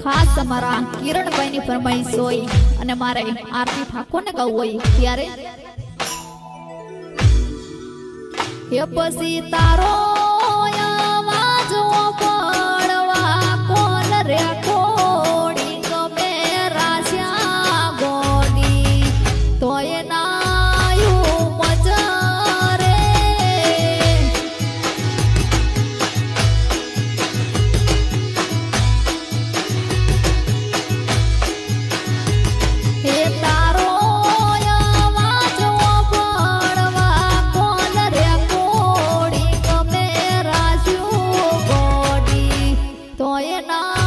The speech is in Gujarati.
ખાસ અમારા કિરણભાઈની ફરમાઈશ હોય અને મારે આરતી ઠાકોરને ગાવું હોય ત્યારે હે પછી તારો અવાજ પડવા કોલ રે કોડી ગમે રાશ્યા ગોડી તોય નાયું મજરે હે તારો અવાજ પડવા કોલ રે કોડી ગમે રાશ્યું ગોડી તોય ના